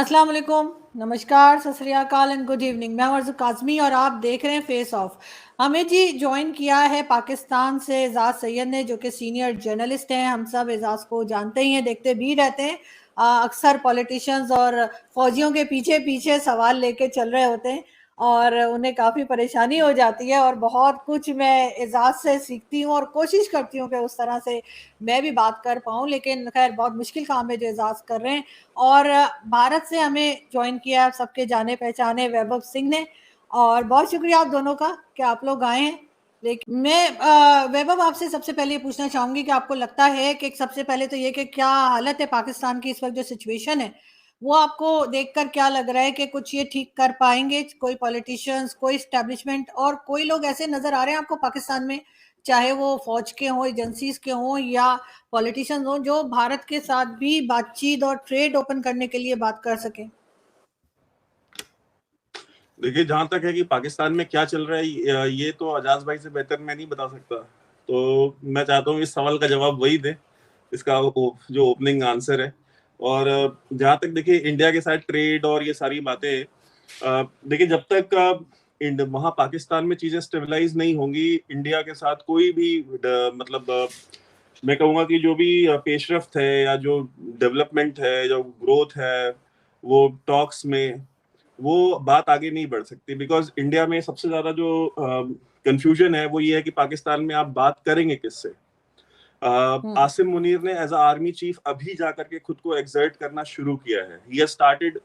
अस्सलाम वालेकुम, नमस्कार, सत श्री अकाल एंड गुड इवनिंग। मैं अर्ज़ु काज़मी और आप देख रहे हैं फेस ऑफ। हमें जी ज्वाइन किया है पाकिस्तान से एजाज सैयद ने, जो कि सीनियर जर्नलिस्ट हैं। हम सब एजाज को जानते ही हैं, देखते भी रहते हैं। अक्सर पॉलिटिशियंस और फौजियों के पीछे पीछे सवाल लेके चल रहे होते हैं और उन्हें काफ़ी परेशानी हो जाती है और बहुत कुछ मैं एजाज से सीखती हूँ और कोशिश करती हूँ कि उस तरह से मैं भी बात कर पाऊँ, लेकिन खैर बहुत मुश्किल काम है जो एजाज कर रहे हैं। और भारत से हमें ज्वाइन किया सबके जाने पहचाने वैभव सिंह ने, और बहुत शुक्रिया आप दोनों का कि आप लोग आए हैं। लेकिन मैं वैभव आपसे सबसे पहले ये पूछना चाहूंगी कि आपको लगता है कि सबसे पहले तो ये कि क्या हालत है पाकिस्तान की इस वक्त, जो सिचुएशन है वो आपको देखकर क्या लग रहा है कि कुछ ये ठीक कर पाएंगे कोई पॉलिटिशियंस, कोई स्टैब्लिशमेंट, और कोई लोग ऐसे नजर आ रहे हैं आपको पाकिस्तान में, चाहे वो फौज के हों, एजेंसीज के हों या पॉलिटिशियंस हों, जो भारत के साथ भी बातचीत और ट्रेड ओपन करने के लिए बात कर सकें? देखिए, जहां तक है कि पाकिस्तान में क्या चल रहा है, ये तो अजाज भाई से बेहतर मैं नहीं बता सकता। तो मैं चाहता हूँ इस सवाल का जवाब वही दे, इसका जो ओपनिंग आंसर है। और जहां तक देखिए इंडिया के साथ ट्रेड और ये सारी बातें, देखिए जब तक वहां पाकिस्तान में चीजें स्टेबलाइज नहीं होंगी, इंडिया के साथ कोई भी मतलब मैं कहूंगा कि जो भी पेशरफ्त है या जो डेवलपमेंट है, जो ग्रोथ है, वो टॉक्स में वो बात आगे नहीं बढ़ सकती। बिकॉज इंडिया में सबसे ज्यादा जो कंफ्यूजन है वो ये है कि पाकिस्तान में आप बात करेंगे किससे। आसिम मुनीर ने एज अ आर्मी चीफ अभी जाकर के खुद को एक्सर्ट करना शुरू किया है। He has started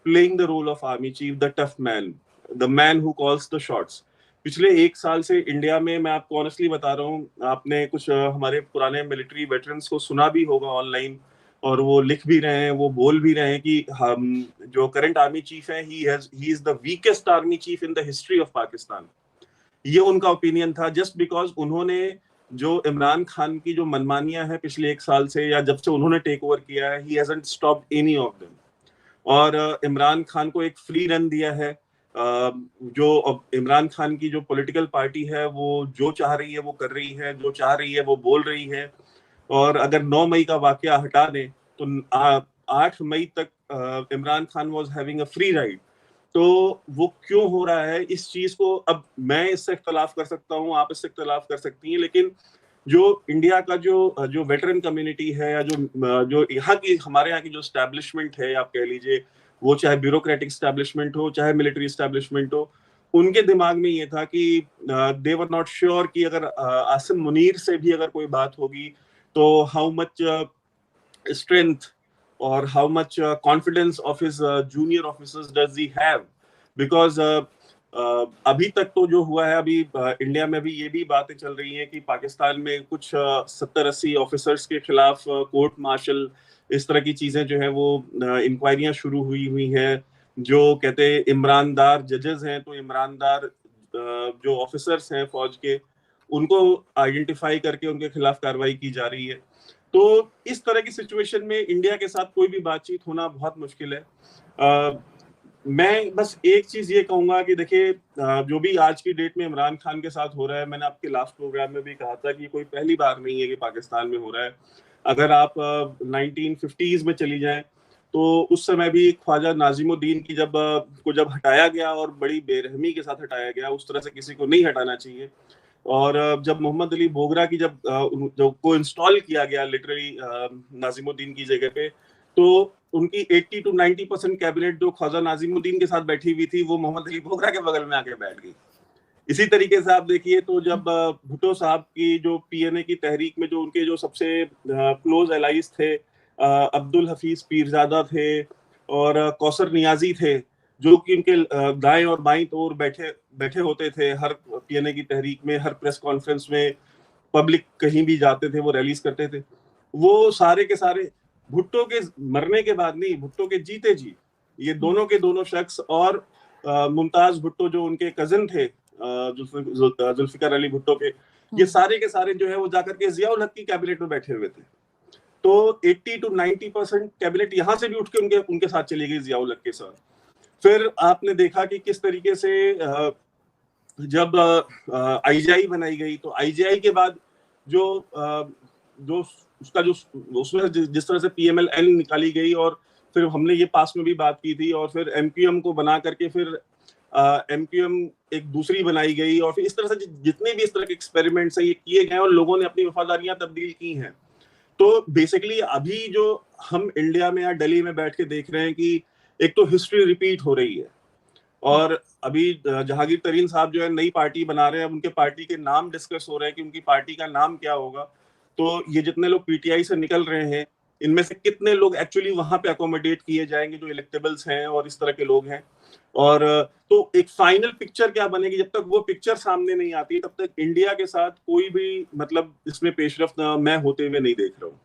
playing the role of army chief, the tough man, the man who calls the shots. पिछले एक साल से इंडिया में, मैं आपको ऑनेस्टली बता रहा हूँ, आपने कुछ हमारे पुराने मिलिट्री वेटरन्स को सुना भी होगा ऑनलाइन, और वो लिख भी रहे हैं, वो बोल भी रहे हैं कि हम जो करंट आर्मी चीफ है, he is the weakest army chief in the history of Pakistan. ये उनका ओपिनियन था, जस्ट बिकॉज उन्होंने जो इमरान खान की जो मनमानियां हैं पिछले एक साल से, या जब से उन्होंने टेक ओवर किया है, he hasn't stopped any of them. और इमरान खान को एक फ्री रन दिया है। जो इमरान खान की जो पॉलिटिकल पार्टी है, वो जो चाह रही है वो कर रही है, जो चाह रही है वो बोल रही है। और अगर 9 मई का वाकया हटा दें तो 8 मई तक Imran Khan was having a free ride. तो वो क्यों हो रहा है, इस चीज को अब मैं इससे इख्तलाफ कर सकता हूँ, आप इससे इख्तलाफ कर सकती हैं, लेकिन जो इंडिया का जो जो वेटरन कम्युनिटी है, या जो यहाँ की, हमारे यहाँ की जो स्टैब्लिशमेंट है, आप कह लीजिए, वो चाहे ब्यूरोक्रेटिक स्टैब्लिशमेंट हो, चाहे मिलिट्री स्टैब्लिशमेंथ हो, उनके दिमाग में ये था कि दे वर नॉट श्योर कि अगर आसिम मुनीर से भी अगर कोई बात होगी तो how much strength or how much confidence of his junior officers does he have, because अभी तक तो जो हुआ है, अभी इंडिया में भी ये भी बातें चल रही हैं कि पाकिस्तान में कुछ 70-80 ऑफिसर्स के खिलाफ कोर्ट मार्शल, इस तरह की चीजें जो है वो इंक्वायरियां शुरू हुई हैं। जो कहते हैं ईमानदार जजेस हैं, तो ईमानदार जो ऑफिसर्स हैं फौज के, उनको आइडेंटिफाई करके उनके खिलाफ कार्रवाई की जा रही है। तो इस तरह की सिचुएशन में इंडिया के साथ कोई भी बातचीत होना बहुत मुश्किल है। मैं बस एक चीज ये कहूंगा कि देखिए, जो भी आज की डेट में इमरान खान के साथ हो रहा है, मैंने आपके लास्ट प्रोग्राम में भी कहा था कि कोई पहली बार नहीं है कि पाकिस्तान में हो रहा है। अगर आप 1950s में चली जाएं, तो उस समय भी ख्वाजा नाजिमुद्दीन की जब हटाया गया, और बड़ी बेरहमी के साथ हटाया गया, उस तरह से किसी को नहीं हटाना चाहिए। और जब मोहम्मद अली बोगरा की जब को इंस्टॉल किया गया लिटरली नाजिमुद्दीन की जगह पे, तो उनकी 80 to 90% कैबिनेट जो ख्वाजा नाजिमुद्दीन के साथ बैठी हुई थी, वो मोहम्मद अली बोगरा के बगल में आके बैठ गई। इसी तरीके से आप देखिए, तो जब भुट्टो साहब की जो पीएनए की तहरीक में जो उनके जो सबसे क्लोज एलाइज थे, अब्दुल हफीज पीरजादा थे और कौसर नियाजी थे, जो कि उनके दाएं और बाईं ओर बैठे बैठे होते थे हर पीएनए की तहरीक में, हर प्रेस कॉन्फ्रेंस में, पब्लिक कहीं भी जाते थे वो रैलीज करते थे। वो सारे के सारे भुट्टो के मरने के बाद नहीं, भुट्टो के जीते जी ये दोनों के दोनों शख्स, और मुमताज भुट्टो जो उनके कजिन थे, जुल्फिकार अली भुट्टो के, ये सारे के सारे जो है वो जाकर के जियाउल हक की कैबिनेट में बैठे हुए थे। तो 80 to 90% कैबिनेट यहां से भी उठ के उनके साथ चली गई जियाउल हक के साथ। फिर आपने देखा कि किस तरीके से जब आईजीआई बनाई गई, तो आईजीआई के बाद जो उसका जो उसमें जिस तरह से पीएमएलएन निकाली गई, और फिर हमने ये पास में भी बात की थी, और फिर एमक्यूएम को बना करके फिर एमक्यूएम एक दूसरी बनाई गई, और फिर इस तरह से जितने भी इस तरह के एक्सपेरिमेंट्स हैं ये किए गए और लोगों ने अपनी वफादारियां तब्दील की हैं। तो बेसिकली अभी जो हम इंडिया में या दिल्ली में बैठ के देख रहे हैं कि एक तो हिस्ट्री रिपीट हो रही है, और अभी जहांगीर तरीन साहब जो है नई पार्टी बना रहे हैं, उनके पार्टी के नाम डिस्कस हो रहे हैं कि उनकी पार्टी का नाम क्या होगा। तो ये जितने लोग पीटीआई से निकल रहे हैं, इनमें से कितने लोग एक्चुअली वहां पे अकोमोडेट किए जाएंगे जो इलेक्टेबल्स हैं और इस तरह के लोग हैं। और तो एक फाइनल पिक्चर क्या बनेगी, जब तक वो पिक्चर सामने नहीं आती तब तक इंडिया के साथ कोई भी मतलब इसमें पेशरफ्त मैं होते हुए नहीं देख रहा हूँ।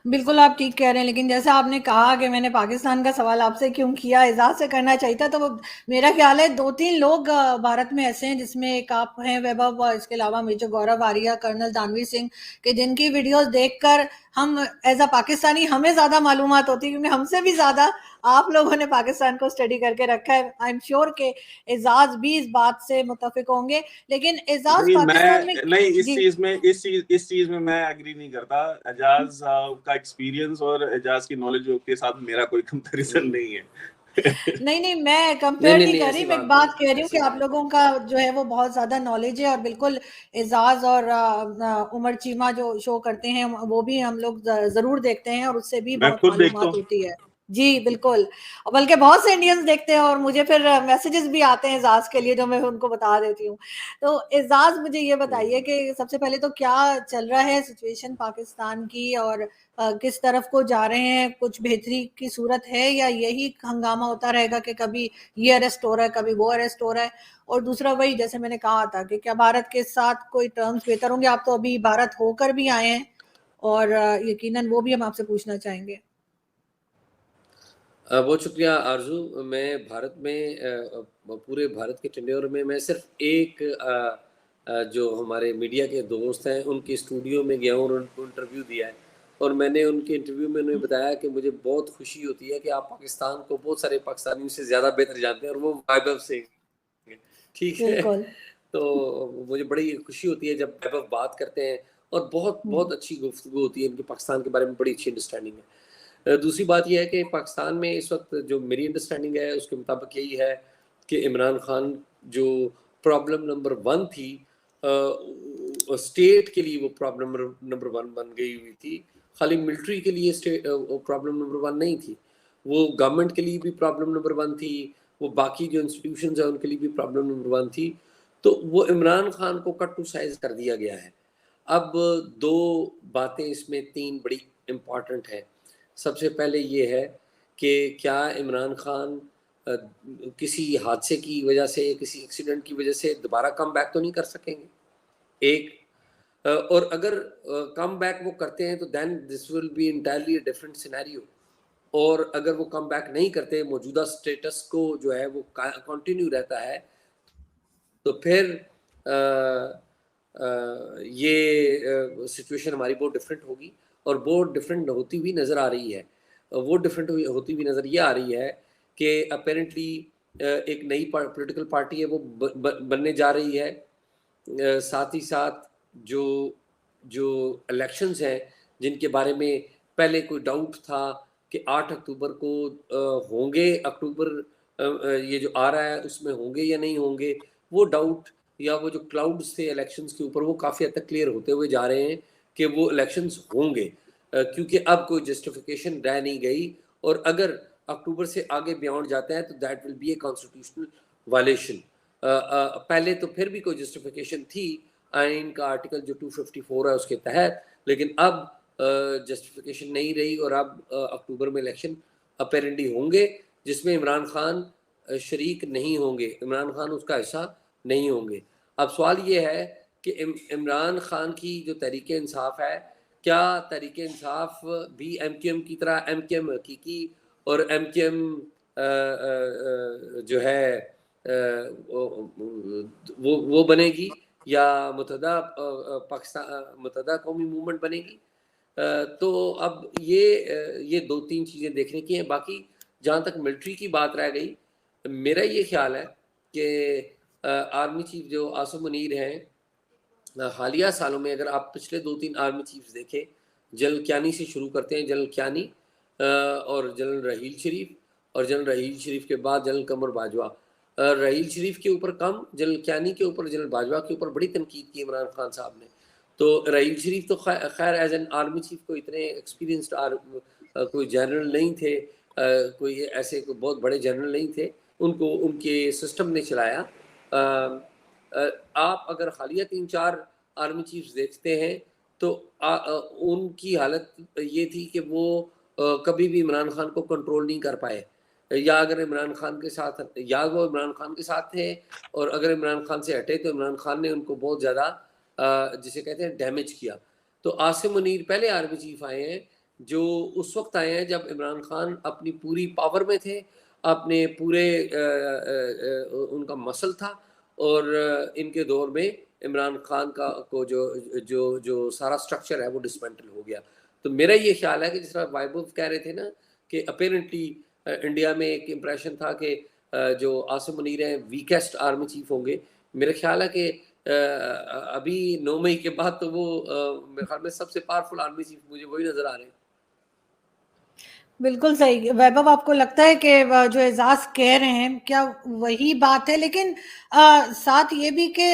बिल्कुल, आप ठीक कह रहे हैं, लेकिन जैसा आपने कहा कि मैंने पाकिस्तान का सवाल आपसे क्यों किया, एजाज से करना चाहिए था, तो मेरा ख्याल है 2-3 लोग भारत में ऐसे हैं, जिसमें एक आप हैं वैभव, और इसके अलावा मेजर गौरव आर्या, कर्नल दानवीर सिंह, कि जिनकी वीडियोस देखकर हम एज अ पाकिस्तानी हमें ज्यादा मालूमात होती है, क्योंकि हमसे भी ज्यादा आप लोगों ने पाकिस्तान को स्टडी करके रखा है। आई एम श्योर के एजाज भी इस बात से मुतफिक होंगे, लेकिन एजाज नहीं, पाकिस्तान में मैं नहीं जी इस चीज में मैं एग्री नहीं करता। एजाज का एक्सपीरियंस और एजाज की नॉलेज के साथ मेरा कोई कंपैरिजन नहीं है। नहीं नहीं, मैं नहीं कंपेयर नहीं नहीं नहीं, कर रही, ऐसी मैं एक बात बात नहीं, कह रही हूँ कि ऐसी आप बात लोगों का जो है वो बहुत ज्यादा नॉलेज है, और बिल्कुल एजाज और उमर चीमा जो शो करते हैं वो भी हम लोग जरूर देखते हैं, और उससे भी मैं बहुत खुद देखता मालूमात हूँ। होती है। जी बिल्कुल, और बल्कि बहुत से इंडियंस देखते हैं, और मुझे फिर मैसेजेस भी आते हैं एजाज के लिए, जो मैं उनको बता देती हूँ। तो एजाज, मुझे ये बताइए कि सबसे पहले तो क्या चल रहा है सिचुएशन पाकिस्तान की, और किस तरफ को जा रहे हैं? कुछ बेहतरी की सूरत है, या यही हंगामा होता रहेगा कि कभी ये अरेस्ट हो रहा है, कभी वो अरेस्ट हो रहा है? और दूसरा, वही जैसे मैंने कहा था कि क्या भारत के साथ कोई टर्म्स बेहतर होंगे? आप तो अभी भारत होकर भी आए हैं, और यकीनन वो भी हम आपसे पूछना चाहेंगे। बहुत शुक्रिया आरजू। मैं भारत में पूरे भारत के टेन्योर में मैं सिर्फ एक जो हमारे मीडिया के दोस्त हैं उनके स्टूडियो में गया हूँ और उनको इंटरव्यू दिया है, और मैंने उनके इंटरव्यू में उन्हें बताया कि मुझे बहुत खुशी होती है कि आप पाकिस्तान को बहुत सारे पाकिस्तानियों से ज़्यादा बेहतर जानते हैं, और वो वैभव से, ठीक है। बिल्कुल। तो मुझे बड़ी खुशी होती है जब वैभव बात करते हैं, और बहुत बहुत अच्छी गुफ्तगू होती है इनकी, पाकिस्तान के बारे में बड़ी अच्छी अंडरस्टैंडिंग है। दूसरी बात यह है कि पाकिस्तान में इस वक्त जो मेरी अंडरस्टैंडिंग है उसके मुताबिक यही है कि इमरान खान जो प्रॉब्लम नंबर 1 थी, स्टेट के लिए वो प्रॉब्लम नंबर 1 बन गई हुई थी, खाली मिलिट्री के लिए स्टेट प्रॉब्लम नंबर 1 नहीं थी, वो गवर्नमेंट के लिए भी प्रॉब्लम नंबर 1 थी, वो बाकी जो इंस्टीट्यूशंस हैं उनके लिए भी प्रॉब्लम नंबर 1 थी। तो वो इमरान खान को कट टू साइज कर दिया गया है। अब 2 बातें इसमें 3 बड़ी इम्पॉर्टेंट हैं। सबसे पहले ये है कि क्या इमरान खान किसी हादसे की वजह से, किसी एक्सीडेंट की वजह से दोबारा कम बैक तो नहीं कर सकेंगे, एक। और अगर कम बैक वो करते हैं तो then this will be entirely a different scenario. और अगर वो कम बैक नहीं करते, मौजूदा स्टेटस को जो है वो कंटिन्यू रहता है, तो फिर ये सिचुएशन हमारी बहुत डिफरेंट होगी, और बहुत डिफरेंट होती हुई नज़र आ रही है। वो डिफरेंट होती हुई नज़र ये आ रही है कि अपेरेंटली एक नई पॉलिटिकल पार्टी है वो बनने जा रही है। साथ ही साथ जो जो इलेक्शंस हैं जिनके बारे में पहले कोई डाउट था कि 8 अक्टूबर को होंगे, अक्टूबर ये जो आ रहा है उसमें होंगे या नहीं होंगे, वो डाउट या वो जो क्लाउड्स थे इलेक्शंस के ऊपर वो काफ़ी हद तक क्लियर होते हुए जा रहे हैं कि वो इलेक्शंस होंगे, क्योंकि अब कोई जस्टिफिकेशन रह नहीं गई। और अगर अक्टूबर से आगे बियॉन्ड जाता है तो that will be a constitutional violation. पहले तो फिर भी कोई जस्टिफिकेशन थी आइन का आर्टिकल जो 254 है उसके तहत, लेकिन अब जस्टिफिकेशन नहीं रही, और अब अक्टूबर में इलेक्शन अपेरेंटली होंगे जिसमें इमरान खान शरीक नहीं होंगे, इमरान खान उसका हिस्सा नहीं होंगे। अब सवाल ये है कि इमरान खान की जो तहरीक इंसाफ है, क्या तहरीक इंसाफ भी एमक्यूएम की तरह, एमक्यूएम हकीकी और एमक्यूएम जो है वो बनेगी, या मुतहदा पाकिस्तान मुतहदा कौमी मूवमेंट बनेगी? तो अब ये 2-3 चीज़ें देखने की हैं। बाकी जहाँ तक मिलिट्री की बात रह गई, मेरा ये ख्याल है कि आर्मी चीफ जो आसिम मुनीर हैं, हालिया सालों में अगर आप पिछले 2-3 आर्मी चीफ्स देखें, जनरल कियानी से शुरू करते हैं, जनरल कियानी और जनरल रहील शरीफ, और जनरल रहील शरीफ के बाद जनरल कमर बाजवा। रहील शरीफ के ऊपर कम, जनरल कियानी के ऊपर, जनरल बाजवा के ऊपर बड़ी तनकीद की इमरान खान साहब ने। तो रहील शरीफ तो खैर एज एन आर्मी चीफ को इतने एक्सपीरियंस्ड कोई जनरल नहीं थे, कोई ऐसे कोई बहुत बड़े जनरल नहीं थे, उनको उनके सिस्टम ने चलाया। आप अगर हालिया 3-4 आर्मी चीफ्स देखते हैं तो उनकी हालत ये थी कि वो कभी भी इमरान खान को कंट्रोल नहीं कर पाए, या अगर इमरान खान के साथ, या वो इमरान खान के साथ थे, और अगर इमरान खान से हटे तो इमरान खान ने उनको बहुत ज़्यादा जिसे कहते हैं डैमेज किया। तो आसिम मुनीर पहले आर्मी चीफ आए हैं जो उस वक्त आए हैं जब इमरान खान अपनी पूरी पावर में थे, अपने पूरे उनका मसल था, और इनके दौर में इमरान खान का को जो जो जो सारा स्ट्रक्चर है वो डिसमेंटल हो गया। तो मेरा ये ख्याल है कि जिस तरह वाइबुल कह रहे थे ना कि अपेरेंटली इंडिया में एक इम्प्रेशन था कि जो आसिम मुनीर हैं वीकेस्ट आर्मी चीफ होंगे। मेरा ख्याल है कि अभी 9 मई के बाद तो वो मेरे ख्याल में सबसे पावरफुल आर्मी चीफ मुझे वही नजर आ रहे हैं। बिल्कुल सही वैभव, आपको लगता है कि जो एजाज कह रहे हैं क्या वही बात है? लेकिन साथ ये भी कि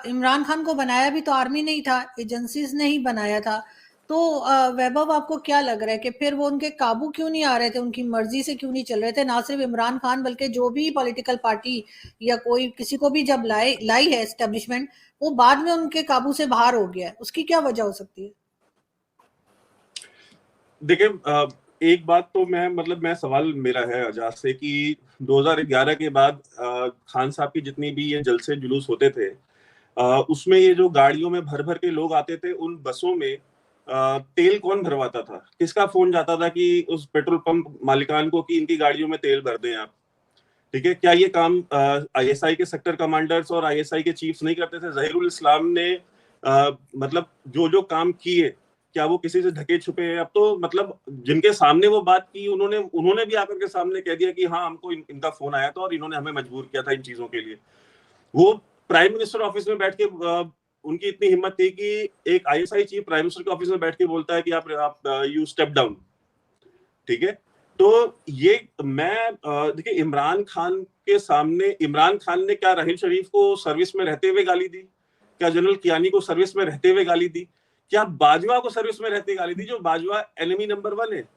इमरान खान को बनाया भी तो आर्मी नहीं था, एजेंसीज ने ही बनाया था। तो वैभव आपको क्या लग रहा है कि फिर वो उनके काबू क्यों नहीं आ रहे थे, उनकी मर्जी से क्यों नहीं चल रहे थे? ना सिर्फ इमरान खान बल्कि जो भी पॉलिटिकल पार्टी या कोई किसी को भी जब लाई है एस्टेब्लिशमेंट, वो बाद में उनके काबू से बाहर हो गया है। उसकी क्या वजह हो सकती है? देखिए, एक बात तो मैं सवाल मेरा है अजाज से कि 2011 के बाद खान साहब की जितनी भी ये जलसे जुलूस होते थे, उसमें ये जो गाड़ियों में भर भर के लोग आते थे, उन बसों में तेल कौन भरवाता था? किसका फोन जाता था कि उस पेट्रोल पंप मालिकान को कि इनकी गाड़ियों में तेल भर दें आप? ठीक है, क्या ये काम आईएसआई के सेक्टर कमांडर्स और आईएसआई के चीफ्स नहीं करते थे? जहीरुल इस्लाम ने मतलब जो काम किए, क्या वो किसी से ढके छुपे हैं? अब तो मतलब जिनके सामने वो बात की, उन्होंने भी आकर के सामने कह दिया कि हाँ, हमको इनका फोन आया था और इन्होंने हमें मजबूर किया था इन चीजों के लिए। वो प्राइम मिनिस्टर ऑफिस में बैठ के उनकी इतनी हिम्मत थी कि एक आईएसआई चीफ प्राइम मिनिस्टर के ऑफिस में बैठ के बोलता है कि आप यू स्टेप डाउन। ठीक है, तो ये देखिए, इमरान खान के सामने इमरान खान ने क्या राहिल शरीफ को सर्विस में रहते हुए गाली दी? क्या जनरल कियानी को सर्विस में रहते हुए गाली दी? क्या बाजवा को सर्विस में रहते गाली दी, जो बाजवा एनिमी नंबर 1 है?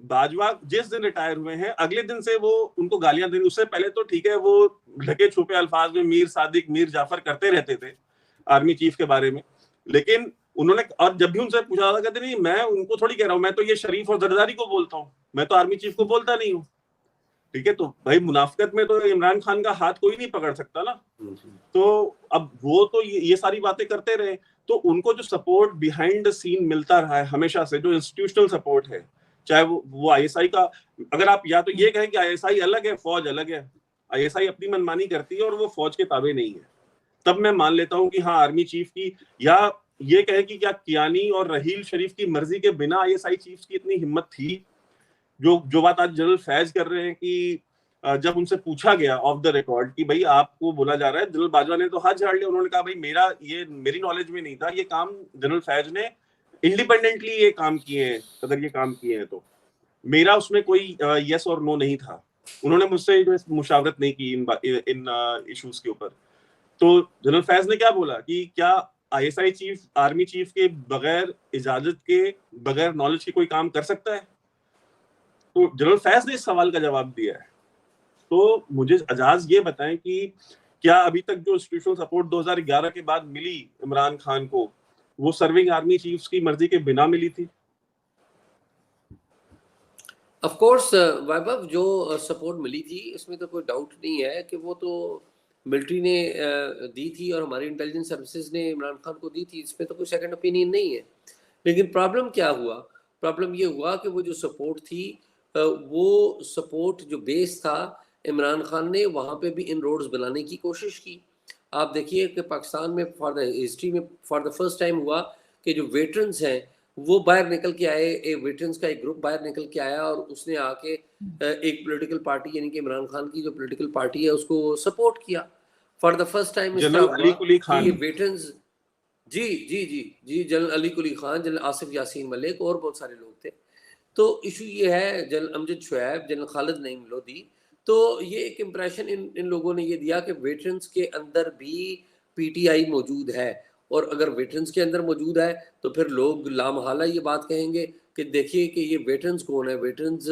बाजवा जिस दिन रिटायर हुए हैं अगले दिन से वो उनको गालियां देनी, उससे पहले तो ठीक है वो ढके छुपे अल्फाज में मीर सादिक, मीर जाफर करते रहते थे आर्मी चीफ के बारे में, लेकिन उन्होंने, और जब भी उनसे पूछा था कहते नहीं, मैं उनको थोड़ी कह रहा हूं, मैं तो ये शरीफ और जरदारी को बोलता हूं, मैं तो आर्मी चीफ को बोलता नहीं हूं। ठीक है, तो भाई मुनाफिकत में तो इमरान खान का हाथ कोई नहीं पकड़ सकता ना। तो अब वो तो ये सारी बातें करते रहे, तो उनको जो सपोर्ट बिहाइंड द सीन मिलता रहा है हमेशा से, जो इंस्टीट्यूशनल सपोर्ट है, चाहे वो आईएसआई का, अगर आप या तो ये कहें कि आईएसआई अलग है, फौज अलग है, आईएसआई अपनी मनमानी करती है और वो फौज के ताबे नहीं है, तब मैं मान लेता हूं कि हाँ, आर्मी चीफ की, या ये कहें कि क्या कियानी और रहील शरीफ की मर्जी के बिना आईएसआई चीफ की इतनी हिम्मत थी? जो बात आज जनरल फैज कर रहे हैं कि जब उनसे पूछा गया ऑफ द रिकॉर्ड कि भाई आपको बोला जा रहा है, जनरल बाजवा ने तो हाथ झाड़ लिया, उन्होंने कहा भाई मेरी नॉलेज में नहीं था, ये काम जनरल फैज ने इंडिपेंडेंटली ये काम किए हैं, अगर ये काम किए हैं तो मेरा उसमें कोई यस और नो नहीं था। उन्होंने मुझसे मुशावरत नहीं की इन इश्यूज के ऊपर। तो जनरल फैज ने क्या बोला कि क्या आईएसआई चीफ आर्मी चीफ के बगैर इजाजत के, बगैर नॉलेज के कोई काम कर सकता है? तो जनरल फैज ने इस सवाल का जवाब दिया है। तो मुझे अजाज ये बताएं कि क्या अभी तक जो इंस्टीट्यूशनल सपोर्ट 2011 के बाद मिली इमरान खान को, वो सर्विंग आर्मी चीफ्स की मर्जी के बिना मिली थी? ऑफ कोर्स वैभव, जो सपोर्ट मिली थी इसमें तो कोई डाउट नहीं है कि वो तो मिलिट्री ने दी थी और हमारी इंटेलिजेंस सर्विसेज ने इमरान खान को दी थी, इसमें तो कोई सेकंड ओपिनियन नहीं है। लेकिन प्रॉब्लम क्या हुआ? प्रॉब्लम ये हुआ कि वो जो सपोर्ट थी, वो सपोर्ट जो बेस था, इमरान खान ने वहाँ पे भी इन रोड्स बनाने की कोशिश की। आप देखिए कि पाकिस्तान में फॉर द हिस्ट्री में फॉर द फर्स्ट टाइम हुआ कि जो वेटरन्स हैं वो बाहर निकल के आए, वेटरन्स का एक ग्रुप बाहर निकल के आया और उसने आके एक पॉलिटिकल पार्टी यानी कि इमरान खान की जो पॉलिटिकल पार्टी है उसको सपोर्ट किया। For the first time general Ali Quli Khan, ये वेटरन्स, जी जी जी जी जनरल अली कुली खान, जनरल आसिफ यासीन मलिक और बहुत सारे लोग थे। तो इशू ये है, जनरल अमजद शुएब, जनरल खालिद नईम लोधी, तो ये एक इम्प्रेशन इन लोगों ने ये दिया कि वेटरन्स के अंदर भी पीटीआई मौजूद है, और अगर वेटरन्स के अंदर मौजूद है तो फिर लोग लामहला ये बात कहेंगे कि देखिए कि ये वेटरन्स कौन है, वेटरन्स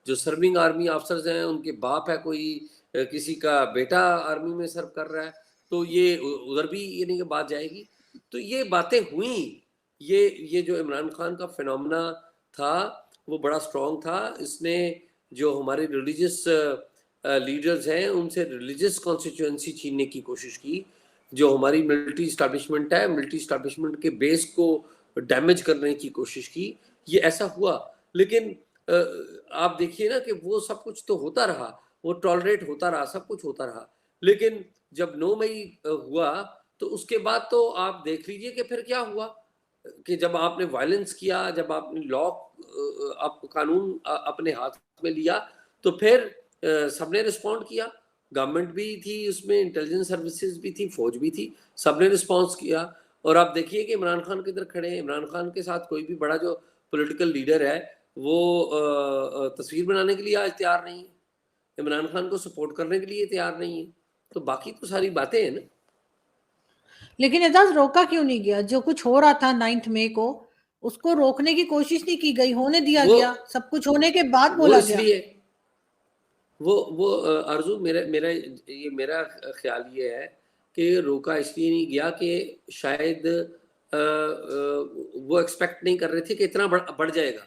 जो सर्विंग आर्मी अफसर्स हैं उनके बाप है कोई, किसी का बेटा आर्मी में सर्व कर रहा है, तो ये उधर भी ये नहीं कि बात जाएगी। तो ये बातें हुई, ये जो इमरान खान का फिनोमेना था वो बड़ा स्ट्रॉन्ग था। इसने जो हमारे रिलीजियस लीडर्स हैं उनसे रिलीजियस कॉन्स्टिट्यूएंसी छीनने की कोशिश की, जो हमारी मिलिट्री इस्टेब्लिशमेंट है, मिलिट्री इस्टेब्लिशमेंट के बेस को डैमेज करने की कोशिश की। ये ऐसा हुआ, लेकिन आप देखिए ना कि वो सब कुछ तो होता रहा, वो टॉलरेट होता रहा, सब कुछ होता रहा, लेकिन जब 9 मई हुआ तो उसके बाद तो आप देख लीजिए कि फिर क्या हुआ, कि जब आपने वायलेंस किया, जब आपने लॉ आप कानून अपने हाथ में लिया, तो फिर सबने रिस्पॉन्ड किया, गवर्नमेंट भी थी उसमें, इंटेलिजेंस सर्विसेज भी थी, फौज भी थी, सबने रिस्पॉन्स किया। और आप देखिए कि इमरान खान किधर खड़े हैं, इमरान खान के साथ कोई भी बड़ा जो पॉलिटिकल लीडर है वो तस्वीर बनाने के लिए आज तैयार नहीं है, इमरान खान को सपोर्ट करने के लिए तैयार नहीं है। तो बाकी तो सारी बातें हैं ना। लेकिन एजाज रोका क्यों नहीं गया? जो कुछ हो रहा था 9 मई को, उसको रोकने की कोशिश नहीं की गई, होने दिया गया, सब कुछ होने के बाद बोला गया। इसलिए वो आरजू, मेरा ख्याल ये है कि रोका इसलिए नहीं गया कि शायद वो एक्सपेक्ट नहीं कर रहे थे कि इतना बढ़ जाएगा,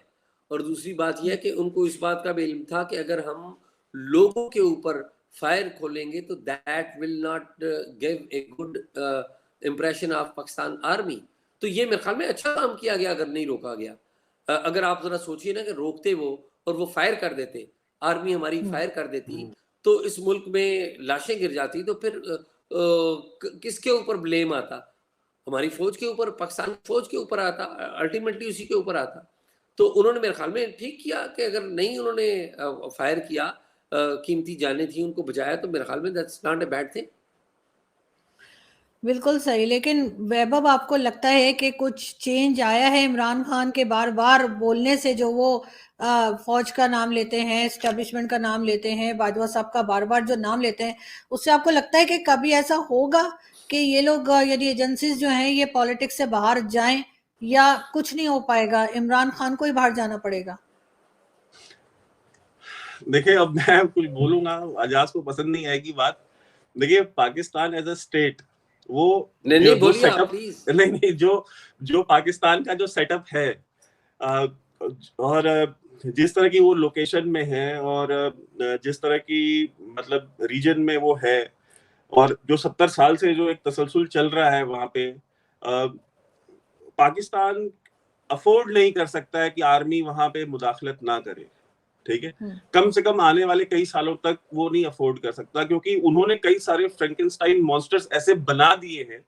और दूसरी बात यह है कि उनको इस बात का भी इल्म था कि अगर हम लोगों के ऊपर फायर खोलेंगे तो that will not give a good impression of Pakistan army. तो ये मेरे ख्याल में अच्छा काम किया गया अगर नहीं रोका गया। अगर आप जरा सोचिए ना कि रोकते वो और वो फायर कर देते, आर्मी हमारी फायर कर देती, तो इस मुल्क में लाशें गिर जाती, तो फिर किसके ऊपर ब्लेम आता? हमारी फौज के ऊपर, पाकिस्तान फौज के ऊपर आता, अल्टीमेटली उसी के ऊपर आता। तो उन्होंने मेरे ख्याल में ठीक किया कि अगर नहीं उन्होंने फायर किया, कीमती जानें थी उनको बचाया, तो मेरे ख्याल में that's not a bad thing. बिल्कुल सही। लेकिन वैभव, आपको लगता है कि कुछ चेंज आया है इमरान खान के बार बार बोलने से, जो वो फौज का नाम लेते हैं, एस्टेब्लिशमेंट का नाम लेते हैं, बाजवा साहब का बार बार जो नाम लेते हैं, उससे आपको लगता है कि कभी ऐसा होगा कि ये लोग, यदि एजेंसीज जो हैं ये पॉलिटिक्स से बाहर जाएं, या कुछ नहीं हो पाएगा, इमरान खान को ही बाहर जाना पड़ेगा? देखिए, अब मैं कुछ बोलूंगा, आजाद को पसंद नहीं आएगी बात। देखिए, पाकिस्तान एज अ स्टेट, वो नहीं जो सेटअप, नहीं, जो पाकिस्तान का जो सेटअप है, और जिस तरह की वो लोकेशन में है, और जिस तरह की मतलब रीजन में वो है, और जो 70 साल से जो एक तसलसल चल रहा है वहां पे, पाकिस्तान अफोर्ड नहीं कर सकता है कि आर्मी वहां पे मुदाखलत ना करे। ठीक है, कम से कम आने वाले कई सालों तक वो नहीं अफोर्ड कर सकता, क्योंकि उन्होंने कई सारे फ्रैंकेनस्टाइन मॉन्स्टर्स ऐसे बना दिए हैं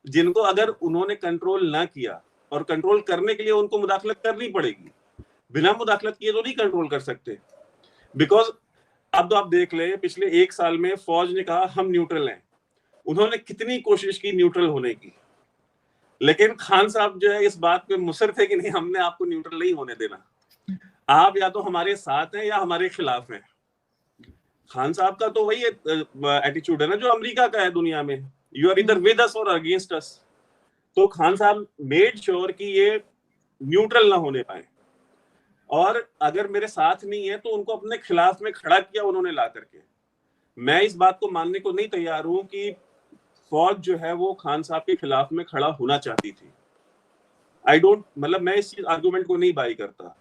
जिनको अगर उन्होंने कंट्रोल ना किया, और कंट्रोल करने के लिए उनको मुदाखलत करनी पड़ेगी, बिना मुदाखलत किए तो नहीं कंट्रोल कर सकते। बिकॉज अब तो आप देख ले, पिछले 1 साल में फौज ने कहा हम न्यूट्रल हैं, उन्होंने कितनी कोशिश की न्यूट्रल होने की, लेकिन खान साहब जो है इस बात पे मुसर थे कि नहीं, हमने आपको न्यूट्रल नहीं होने देना, आप या तो हमारे साथ हैं या हमारे खिलाफ हैं। खान साहब का तो वही एटीट्यूड है ना जो अमेरिका का है दुनिया में, यू आर इधर विद अस और अगेंस्ट अस। तो खान साहब मेड श्योर कि ये न्यूट्रल ना होने पाए, और अगर मेरे साथ नहीं है तो उनको अपने खिलाफ में खड़ा किया उन्होंने ला करके। मैं इस बात को मानने को नहीं तैयार हूं कि फौज जो है वो खान साहब के खिलाफ में खड़ा होना चाहती थी। मतलब मैं इस आर्गुमेंट को नहीं बाई करता।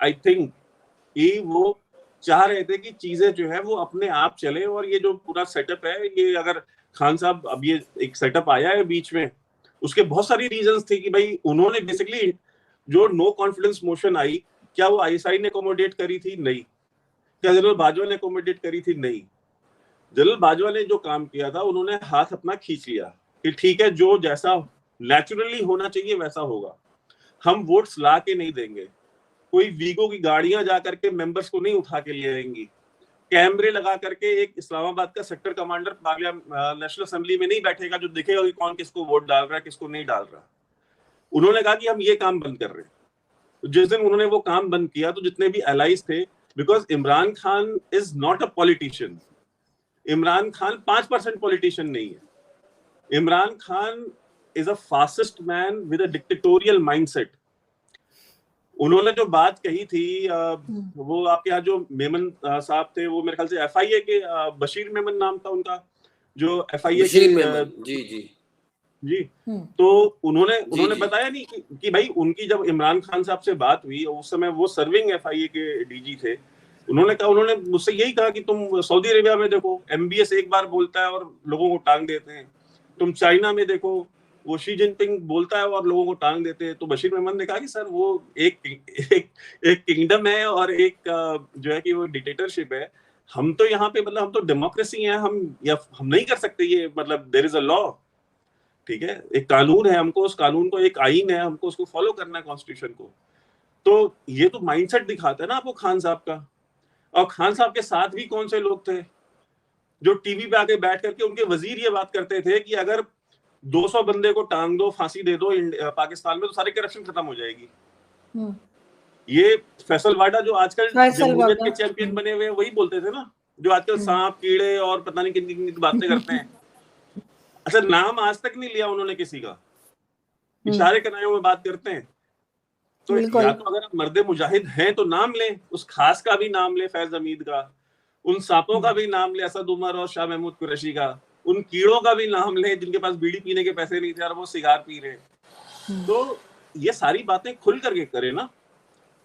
आई थिंक कि वो चाह रहे थे कि चीजें जो है वो अपने आप चले, और ये जो पूरा सेटअप है, ये अगर खान साहब, अब ये एक सेटअप आया है बीच में, उसके बहुत सारी रीजंस थे कि भाई उन्होंने बेसिकली जो नो कॉन्फिडेंस मोशन आई, क्या वो आईएसआई ने अकोमोडेट करी थी? नहीं। क्या जनरल बाजवा ने अकोमोडेट करी थी? नहीं। जनरल बाजवा ने जो काम किया था, उन्होंने हाथ अपना खींच लिया कि ठीक है, जो जैसा नेचुरली होना चाहिए वैसा होगा, हम वोट्स ला के नहीं देंगे, कोई वीगो की गाड़ियां जाकर के मेंबर्स को नहीं उठा के ले आएंगी, कैमरे लगा करके एक इस्लामाबाद का सेक्टर कमांडर नेशनल असेंबली में नहीं बैठेगा जो दिखेगा कि कौन किसको वोट डाल रहा है, किसको नहीं डाल रहा। उन्होंने कहा कि हम ये काम बंद कर रहे हैं। जिस दिन उन्होंने वो काम बंद किया तो जितने भी एलाइज थे, because Imran Khan is not a politician, Imran Khan 5% politician नहीं है, Imran Khan is a fascist man with a dictatorial mindset. उन्होंने जो बात कही थी वो आपके यहाँ जो मेमन साहब थे, वो मेरे ख्याल से एफआईए के बशीर मेमन नाम था उनका, जो एफआईए के जी जी जी, तो उन्होंने बताया नहीं कि भाई उनकी जब इमरान खान साहब से बात हुई, उस समय वो सर्विंग एफआईए के डीजी थे, उन्होंने मुझसे यही कहा कि तुम सऊदी अरेबिया में देखो, एमबीएस एक बार बोलता है और लोगों को टांग देते हैं, तुम चाइना में देखो, वो शी जिनपिंग बोलता है और लोगों को टांग देते हैं। तो बशीर मेमन ने कहा कि सर वो एक किंगडम है और एक जो है कि वो डिक्टेटरशिप है, हम तो यहाँ पे मतलब हम तो डेमोक्रेसी है, हम नहीं कर सकते ये, मतलब देयर इज अ लॉ, ठीक है, एक कानून है, हमको उस कानून को, एक आईन है, हमको उसको फॉलो करना है, कॉन्स्टिट्यूशन को। तो ये तो माइंडसेट दिखाता है ना आपको खान साहब का। और खान साहब के साथ भी कौन से लोग थे जो टीवी पे आके बैठ करके उनके वजीर ये बात करते थे कि अगर 200 बंदे को टांग दो, फांसी दे दो पाकिस्तान में, तो सारी करप्शन खत्म हो जाएगी। ये फैसल वाडा जो आजकल जमहूरियत के चैंपियन बने हुए हैं, वही बोलते थे ना, जो आजकल सांप कीड़े और पता नहीं किन किन बातें करते हैं। अच्छा, नाम आज तक नहीं लिया उन्होंने किसी का, इशारे कनायों में बात करते हैं। तो या तो अगर आप मर्दे मुजाहिद हैं तो नाम लें, उस खास का भी नाम लें, फैज हमीद का, उन सांपों का भी नाम लें, असद उमर और शाह महमूद कुरैशी का, उन कीड़ों का भी नाम लें जिनके पास बीड़ी पीने के पैसे नहीं थे और वो सिगार पी रहे। तो ये सारी बातें खुल करके करें ना।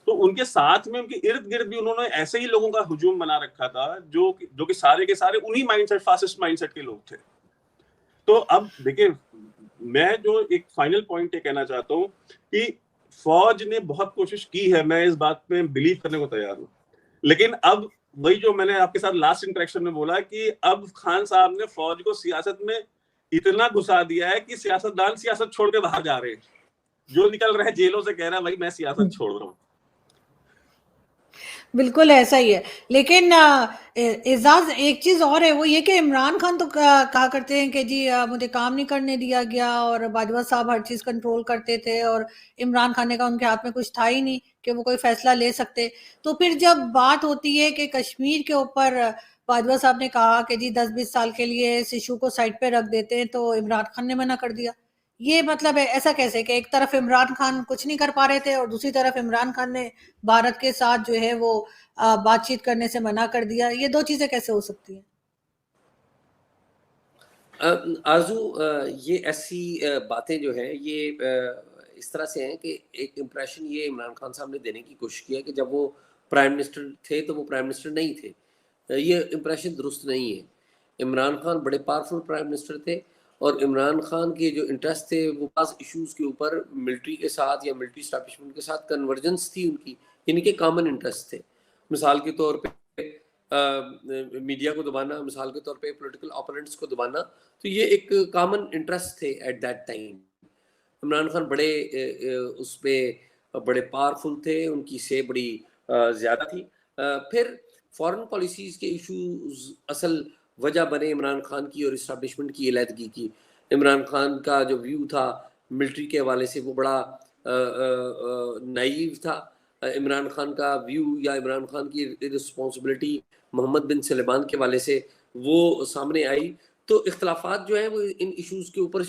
तो उनके साथ में, उनके इर्द गिर्द भी उन्होंने ऐसे ही लोगों का हुजूम बना रखा था जो कि सारे के सारे उन्हीं माइंडसेट, फासिस्ट माइंडसेट के लोग थे। तो अब देखिए, मैं जो एक फाइनल पॉइंट ये कहना चाहता हूँ कि फौज ने बहुत कोशिश की है, मैं इस बात में बिलीव करने को तैयार हूँ, लेकिन अब वही जो मैंने आपके साथ लास्ट इंटरेक्शन में बोला कि अब खान साहब ने फौज को सियासत में इतना घुसा दिया है कि सियासतदान सियासत छोड़ के बाहर जा रहे हैं, जो निकल रहे हैं जेलों से कह रहा है भाई मैं सियासत छोड़ रहा हूँ। बिल्कुल ऐसा ही है। लेकिन एजाज, एक चीज और है, वो ये कि इमरान खान तो कहा करते हैं कि जी मुझे काम नहीं करने दिया गया और बाजवा साहब हर चीज कंट्रोल करते थे और इमरान खान का उनके हाथ में कुछ था ही नहीं कि वो कोई फैसला ले सकते। तो फिर जब बात होती है कि कश्मीर के ऊपर बाजवा साहब ने कहा कि जी 10-20 साल के लिए इस इशू को साइड पे रख देते हैं, तो इमरान खान ने मना कर दिया। ये मतलब है ऐसा कैसे कि एक तरफ इमरान खान कुछ नहीं कर पा रहे थे और दूसरी तरफ इमरान खान ने भारत के साथ जो है वो बातचीत करने से मना कर दिया? ये दो चीजें कैसे हो सकती हैं? आरजू, ये ऐसी बातें जो है ये इस तरह से हैं कि एक इम्प्रेशन ये इमरान खान साहब ने देने की कोशिश किया कि जब वो प्राइम मिनिस्टर थे तो वो प्राइम मिनिस्टर नहीं थे। ये इम्प्रेशन दुरुस्त नहीं है। इमरान खान बड़े पावरफुल प्राइम मिनिस्टर थे और इमरान खान के जो इंटरेस्ट थे वो पास इश्यूज़ के ऊपर मिलिट्री के साथ या मिलिट्री स्टैब्लिशमेंट के साथ कन्वर्जेंस थी उनकी, इनके कॉमन इंटरेस्ट थे। मिसाल के तौर पे मीडिया को दबाना, मिसाल के तौर पे पॉलिटिकल ओपोनेंट्स को दबाना, तो ये एक कॉमन इंटरेस्ट थे at that time. Imran Khan बड़े उस पर बड़े पावरफुल थे, उनकी से बड़ी ज़्यादा थी। फिर फॉरेन पॉलिसीज़ के इशूज़ असल वजह बने इमरान खान की और इस्टेब्लिशमेंट की अलहदगी की। इमरान खान का जो व्यू था मिलिट्री के हवाले से वो बड़ा नाइव था। इमरान खान का व्यू या इमरान खान की रिस्पॉन्सिबिलिटी मोहम्मद बिन सलेमान के हवाले से वो सामने आई। तो इख्तलाफात जो हैं वो इन इश्यूज़ के ऊपर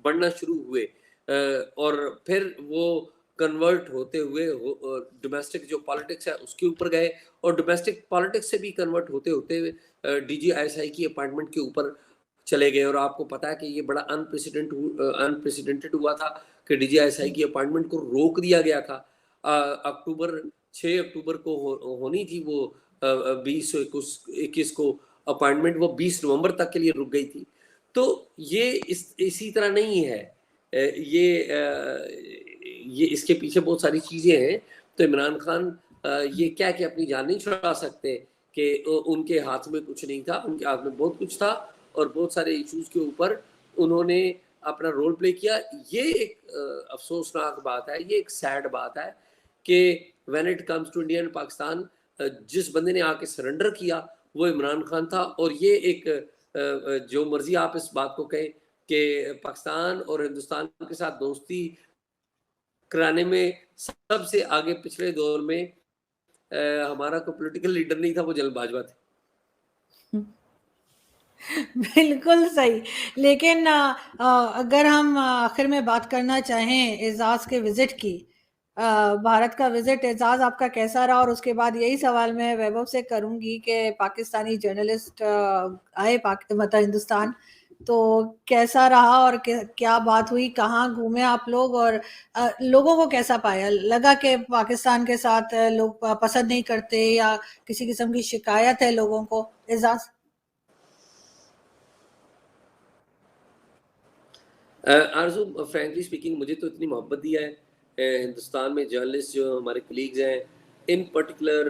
बढ़ना शुरू हुए और फिर वो कन्वर्ट होते हुए डोमेस्टिक जो पॉलिटिक्स है उसके ऊपर गए और डोमेस्टिक पॉलिटिक्स से भी कन्वर्ट होते होते DGISI की अपॉइंटमेंट के ऊपर चले गए। और आपको पता है कि ये बड़ा अनप्रेसिडेंटेड हुआ था कि DGISI की अपॉइंटमेंट को रोक दिया गया था। 6 अक्टूबर को होनी थी वो 20-21 को अपॉइंटमेंट, वो 20 नवंबर तक के लिए रुक गई थी। तो ये इसी तरह नहीं है, ये इसके पीछे बहुत सारी चीज़ें हैं। तो इमरान खान ये क्या कि अपनी जान नहीं छुड़ा सकते कि उनके हाथ में कुछ नहीं था, उनके हाथ में बहुत कुछ था और बहुत सारे इश्यूज़ के ऊपर उन्होंने अपना रोल प्ले किया। ये एक अफसोसनाक बात है, ये एक सैड बात है कि when it comes to India and Pakistan, जिस बंदे ने आके सरेंडर किया वो इमरान खान था। और ये एक जो मर्जी आप इस बात को कहें कि पाकिस्तान और हिंदुस्तान के साथ दोस्ती कराने में सबसे आगे पिछले दौर में हमारा कोई पॉलिटिकल लीडर नहीं था, वो जल्दबाजवा थे। बिल्कुल सही। लेकिन अगर हम आखिर में बात करना चाहें एजाज के विजिट की, भारत का विजिट एजाज आपका कैसा रहा? और उसके बाद यही सवाल मैं वैभव से करूंगी कि पाकिस्तानी जर्नलिस्ट आए मतलब हिंदुस्तान, तो कैसा रहा और क्या बात हुई, कहाँ घूमे आप लोग, और लोगों को कैसा पाया? लगा कि पाकिस्तान के साथ लोग पसंद नहीं करते या किसी किस्म की शिकायत है लोगों को? एजाज। आरजू, फ्रैंकली स्पीकिंग मुझे तो इतनी मोहब्बत दिया है हिंदुस्तान में जर्नलिस्ट जो हमारे कलीग्स हैं, इन पर्टिकुलर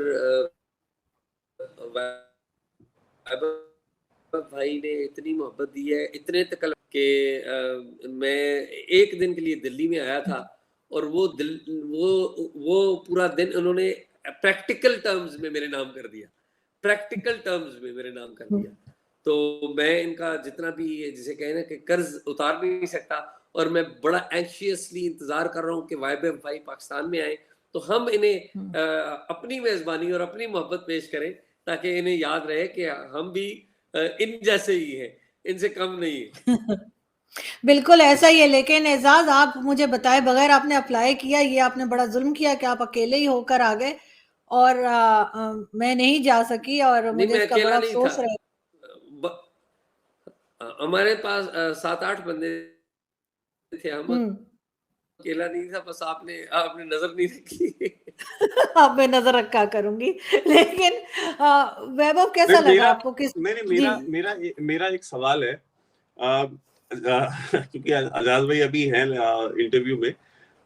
भाई ने इतनी मोहब्बत दी है, इतने तक कि मैं एक दिन के लिए दिल्ली में आया था और वो पूरा दिन उन्होंने प्रैक्टिकल टर्म्स में मेरे नाम कर दिया, प्रैक्टिकल टर्म्स में मेरे नाम कर दिया। तो मैं इनका जितना भी जिसे कहें ना कि कर्ज उतार भी नहीं सकता, और मैं बड़ा एंशियसली इंतजार कर रहा हूँ कि वाइब भाई पाकिस्तान में आए तो हम इन्हें अपनी मेजबानी और अपनी मोहब्बत पेश करें, ताकि इन्हें याद रहे कि हम भी इन जैसे ही हैं, इनसे कम नहीं है। बिल्कुल ऐसा ही है। लेकिन एजाज, आप मुझे बताए बगैर आपने अप्लाई किया, ये आपने बड़ा जुल्म किया कि आप अकेले ही होकर आ गए और मैं नहीं जा सकी और नहीं, मुझे मैं इसका अकेला बड़ा नहीं था। अफसोस रहा। हमारे पास 7-8 बंदे थे, हम हम्म। अकेला नहीं था, बस आपने नजर नहीं रखी। आप मैं नजर रखा करूंगी। लेकिन वैभव कैसा नहीं, लगा आपको? किस नहीं, जी मेरा एक सवाल है। क्योंकि आजाद भाई अभी हैं इंटरव्यू में,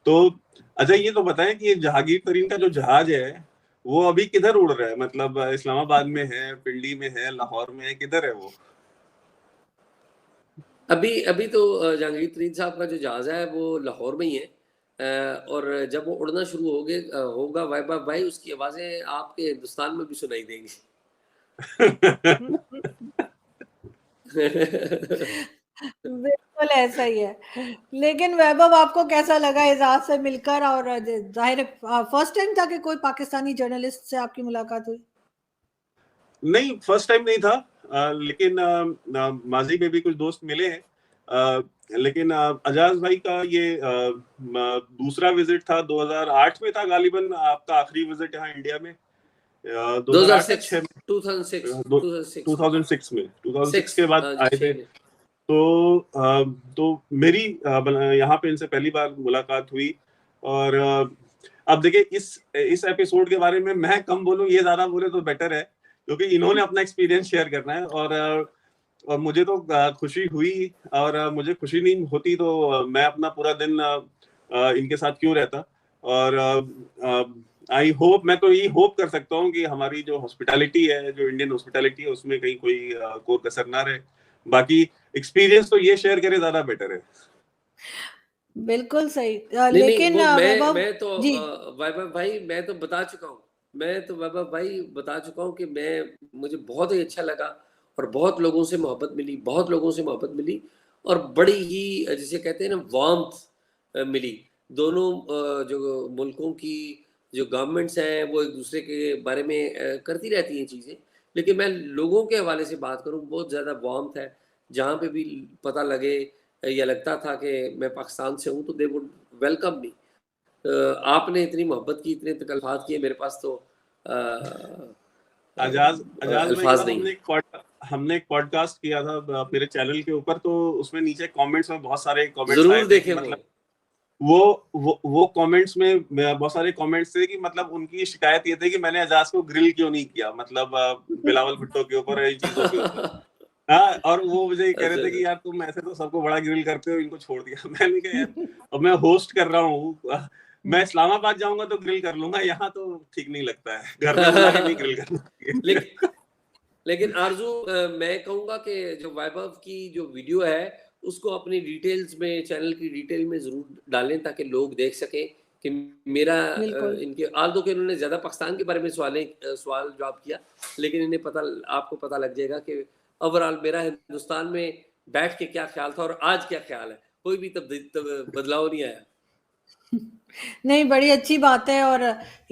तो अच्छा ये तो बताएं कि ये जहांगीर तरीन का जो जहाज है वो अभी किधर उड़ रहा है? मतलब इस्लामाबाद में है, पिंडी में है, लाहौर में है, किधर है वो? अभी तो जहांगीर तरीन साहब का जो जहाज है वो लाहौर में ही है, और जब वो उड़ना शुरू होगा वाइबा भाई, उसकी आवाजें आपके हिंदुस्तान में भी सुनाई देंगी। बिल्कुल ऐसा ही है। लेकिन वैभव, आपको कैसा लगा एजाज से मिलकर? और जाहिर फर्स्ट टाइम था कि कोई पाकिस्तानी जर्नलिस्ट से आपकी मुलाकात हुई? नहीं, फर्स्ट टाइम नहीं था, लेकिन माजी में भी कुछ दोस्त मिले हैं। लेकिन अजाज भाई का ये दूसरा विजिट था, 2008 में था गालिबन आपका आखिरी विजिट यहाँ इंडिया में, 2008 या 6 में, 2006 में, 2006 के बाद आए थे। तो मेरी यहाँ पे इनसे पहली बार मुलाकात हुई। और अब देखिए, इस एपिसोड के बारे में मैं कम बोलूं, ये ज्यादा बोले तो बेटर है, क्योंकि इन्होंने अपना एक्सपीरियंस शेयर करना है। और मुझे तो खुशी हुई, और मुझे खुशी नहीं होती तो मैं अपना पूरा दिन इनके साथ क्यों रहता। और आई होप, मैं तो यही होप कर सकता हूँ कि हमारी जो हॉस्पिटैलिटी है, जो इंडियन हॉस्पिटैलिटी है, उसमें कहीं कोई कोई कसर ना रहे। बाकी एक्सपीरियंस तो ये शेयर करे, ज्यादा बेटर है। बिल्कुल सही। नहीं लेकिन वो वैभव मैं तो जी, वैभव भाई मैं तो बता चुका हूँ, कि मुझे बहुत ही अच्छा लगा, और बहुत लोगों से मोहब्बत मिली, और बड़ी ही जिसे कहते हैं ना वार्मथ मिली। दोनों जो मुल्कों की जो गवर्नमेंट्स हैं वो एक दूसरे के बारे में करती रहती हैं चीज़ें, लेकिन मैं लोगों के हवाले से बात करूँ, बहुत ज़्यादा वार्मथ है। जहाँ पे भी पता लगे या लगता था कि मैं पाकिस्तान से हूँ, तो दे वुड वेलकम मी। आपने इतनी मोहब्बत की, इतने तकल्फात किए, मेरे पास तो आजाज भाई अल्फाज का नहीं है। हमने एक पॉडकास्ट किया था मेरे चैनल के ऊपर, तो उसमें नीचे कमेंट्स में बहुत सारे कमेंट्स आए जरूर थे कि देखें मतलब वो कमेंट्स में बहुत सारे कमेंट्स थे कि मतलब उनकी शिकायत ये थी कि मैंने एजाज को ग्रिल क्यों नहीं किया, मतलब बिलावल भुट्टो के ऊपर, इन चीजों के ऊपर। हाँ, और वो मुझे कह रहे थे कि यार तुम ऐसे तो सबको बड़ा ग्रिल करते हो, इनको छोड़ दिया। मैंने कहा यार, अब मैं होस्ट कर रहा हूँ, मैं इस्लामाबाद जाऊंगा तो ग्रिल कर लूंगा, यहाँ तो ठीक नहीं लगता है, घर में बुला के नहीं ग्रिल करना। लेकिन आरजू, मैं कहूंगा कि जो वैभव की जो वीडियो है उसको अपनी डिटेल्स में, चैनल की डिटेल में जरूर डालें, ताकि लोग देख सकें कि मेरा बिल्कुल इनके आल्दो के उन्होंने ज्यादा पाकिस्तान के बारे में सवाल जवाब किया, लेकिन आपको पता लग जाएगा कि ओवरऑल मेरा हिंदुस्तान में बैठ के क्या ख्याल था और आज क्या ख्याल है। कोई भी बदलाव नहीं आया। नहीं, बड़ी अच्छी बात है और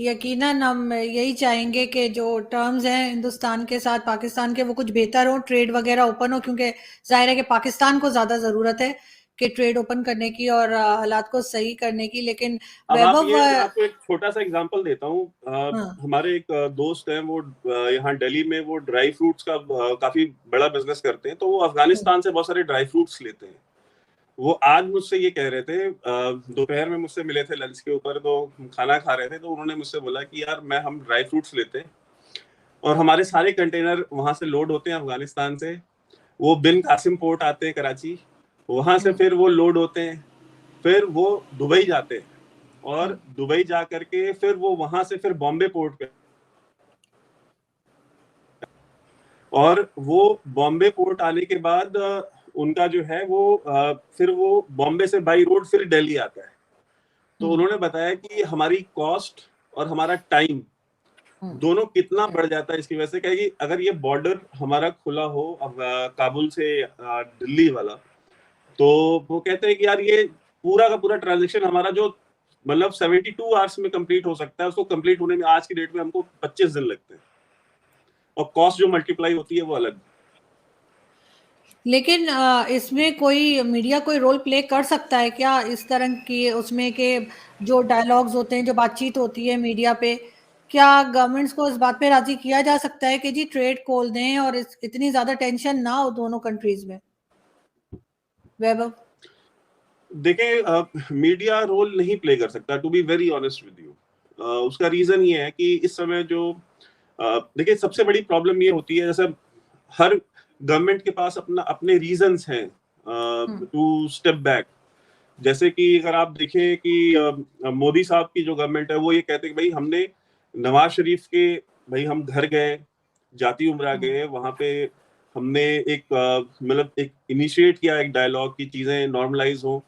यकीनन हम यही चाहेंगे कि जो टर्म्स हैं हिंदुस्तान के साथ पाकिस्तान के वो कुछ बेहतर हो, ट्रेड वगैरह ओपन हो, क्योंकि जाहिर है कि पाकिस्तान को ज़्यादा ज़रूरत है कि ट्रेड ओपन करने की और हालात को सही करने की। लेकिन अब आप वैभव, ये, मैं आपको एक छोटा सा एग्जांपल देता हूँ। हाँ, हमारे एक दोस्त हैं, वो यहाँ दिल्ली में वो ड्राई फ्रूट्स का काफी बड़ा बिजनेस करते हैं, तो वो अफगानिस्तान से बहुत सारे ड्राई फ्रूट्स लेते हैं। वो आज मुझसे ये कह रहे थे, दोपहर में मुझसे मिले थे लंच के ऊपर, तो खाना खा रहे थे, तो उन्होंने मुझसे बोला कि यार हम ड्राई फ्रूट्स लेते हैं और हमारे सारे कंटेनर वहां से लोड होते हैं अफगानिस्तान से, वो बिन कासिम पोर्ट आते हैं कराची, वहां से फिर वो लोड होते हैं, फिर वो दुबई जाते हैं और दुबई जा करके फिर वो वहां से फिर बॉम्बे पोर्ट पे, और वो बॉम्बे पोर्ट आने के बाद उनका जो है वो फिर वो बॉम्बे से बाई रोड फिर दिल्ली आता है। तो उन्होंने बताया कि हमारी कॉस्ट और हमारा टाइम दोनों कितना बढ़ जाता है इसकी वजह से। कहेगी अगर ये बॉर्डर हमारा खुला हो अब काबुल से दिल्ली वाला, तो वो कहते हैं कि यार ये पूरा का पूरा ट्रांजेक्शन हमारा जो मतलब 72 आवर्स में कंप्लीट हो सकता है, उसको कंप्लीट होने में आज की डेट में हमको 25 दिन लगते हैं, और कॉस्ट जो मल्टीप्लाई होती है वो अलग। लेकिन इसमें कोई मीडिया कोई रोल प्ले कर सकता है क्या इस तरह की उसमें के जो डायलॉग्स होते हैं, जो बातचीत होती है मीडिया पे, क्या गवर्नमेंट्स को इस बात पे राजी किया जा सकता है कि जी ट्रेड खोल दें और इतनी ज्यादा टेंशन ना हो दोनों कंट्रीज में? वैभव, देखें, मीडिया रोल नहीं प्ले कर सकता, to be very honest with you. उसका रीजन ये है कि इस समय जो देखिए सबसे बड़ी प्रॉब्लम ये होती है, जैसे हर गवर्नमेंट के पास अपना अपने रीजंस हैं टू स्टेप बैक। जैसे कि अगर आप देखें कि मोदी साहब की जो गवर्नमेंट है वो ये कहते हैं कि भाई हमने नवाज शरीफ के, भाई हम घर गए, जाती उमरा गए, वहां पे हमने एक मतलब एक इनिशिएट किया एक डायलॉग की चीजें नॉर्मलाइज हो।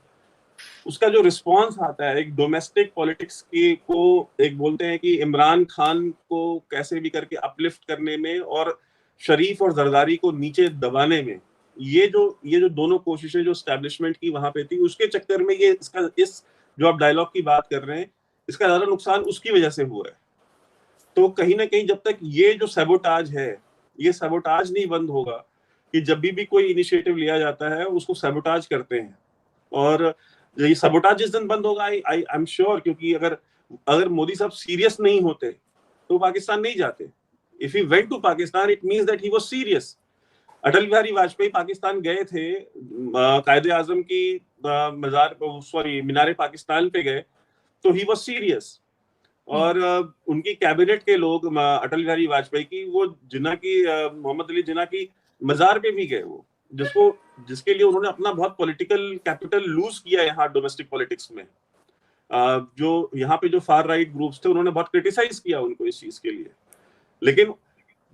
उसका जो रिस्पॉन्स आता है एक डोमेस्टिक पॉलिटिक्स की को, एक बोलते हैं कि इमरान खान को कैसे भी करके अपलिफ्ट करने में और शरीफ और जरदारी को नीचे दबाने में, ये जो दोनों कोशिशें जो एस्टेब्लिशमेंट की वहां पे थी, उसके चक्कर में ये इस जो आप डायलॉग की बात कर रहे हैं, इसका ज्यादा नुकसान उसकी वजह से हुआ है। तो कहीं ना कहीं जब तक ये जो सैबोटाज है, ये सैबोटाज नहीं बंद होगा, कि जब भी कोई इनिशिएटिव लिया जाता है उसको सैबोटाज करते हैं, और ये सैबोटाज जिस दिन बंद होगा, आई एम श्योर, क्योंकि अगर मोदी साहब सीरियस नहीं होते तो पाकिस्तान नहीं जाते। If he went to Pakistan it means that he was serious. Atal Bihari Vajpayee Pakistan गए थे, कायदे आजम की मजार सॉरी मीनार पाकिस्तान पे गए, तो ही वाज सीरियस। और उनकी कैबिनेट के लोग अटल बिहारी वाजपेयी की, वो जिन्ना की मोहम्मद अली जिन्ना की मजार पे भी गए, वो जिसके लिए उन्होंने अपना बहुत पॉलिटिकल कैपिटल लूज किया यहाँ डोमेस्टिक पॉलिटिक्स में। जो यहाँ पे जो फार राइट ग्रुप्स थे उन्होंने बहुत क्रिटिसाइज किया उनको इस चीज के लिए। लेकिन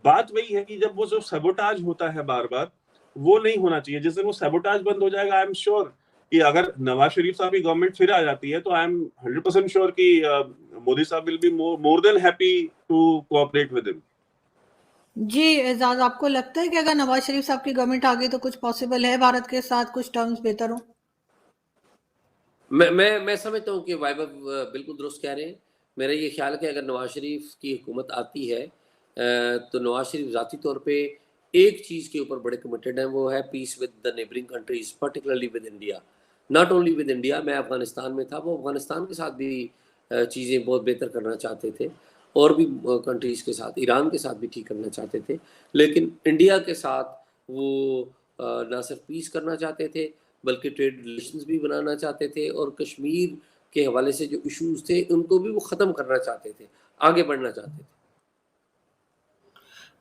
बात वही है कि जब वो जो सैबोटाज होता है बार बार, वो नहीं होना चाहिए। जिस दिन वो सैबोटाज बंद हो जाएगा, आई एम श्योर कि अगर नवाज शरीफ साहब की गवर्नमेंट फिर आ जाती है, तो आई एम 100% श्योर कि मोदी साहब will be more than happy to cooperate with him. जी एजाज, आपको लगता है कि अगर नवाज शरीफ साहब की गवर्नमेंट आ गई तो कुछ पॉसिबल है भारत के साथ कुछ टर्म्स बेहतर हो? मैं समझता हूँ कि वैभव बिल्कुल दुरुस्त कह रहे हैं। मेरा ये ख्याल है कि अगर नवाज शरीफ की हुकूमत आती है तो नवाज शरीफ ज़ाती तौर पे एक चीज़ के ऊपर बड़े कमिटेड हैं, वो है peace with the neighbouring countries, particularly with India. Not only with India, मैं अफगानिस्तान में था, वो अफगानिस्तान के साथ भी चीज़ें बहुत बेहतर करना चाहते थे, और भी कंट्रीज़ के साथ, ईरान के साथ भी ठीक करना चाहते थे। लेकिन इंडिया के साथ वो ना सिर्फ पीस करना चाहते थे, बल्कि ट्रेड रिलेशंस भी बनाना चाहते थे, और कश्मीर के हवाले से जो इश्यूज थे उनको भी वो ख़त्म करना चाहते थे, आगे बढ़ना चाहते थे।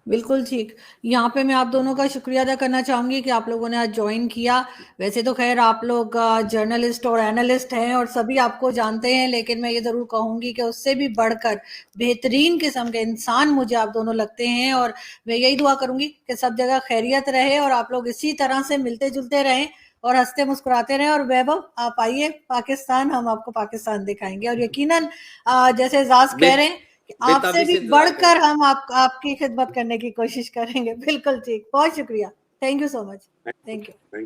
बिल्कुल ठीक। यहाँ पे मैं आप दोनों का शुक्रिया अदा करना चाहूँगी कि आप लोगों ने आज जॉइन किया। वैसे तो खैर आप लोग जर्नलिस्ट और एनालिस्ट हैं और सभी आपको जानते हैं, लेकिन मैं ये ज़रूर कहूँगी कि उससे भी बढ़कर बेहतरीन किस्म के इंसान मुझे आप दोनों लगते हैं, और मैं यही दुआ करूँगी कि सब जगह खैरियत रहे और आप लोग इसी तरह से मिलते-जुलते रहें और हँसते मुस्कुराते रहें। और वैभव, आप आइए पाकिस्तान, हम आपको पाकिस्तान दिखाएँगे, और यकीनन जैसे एजाज़ कह रहे हैं कि आपसे भी बढ़कर हम आपकी खिदमत करने की कोशिश करेंगे। बिल्कुल ठीक, बहुत शुक्रिया। Thank you so much. Thank you.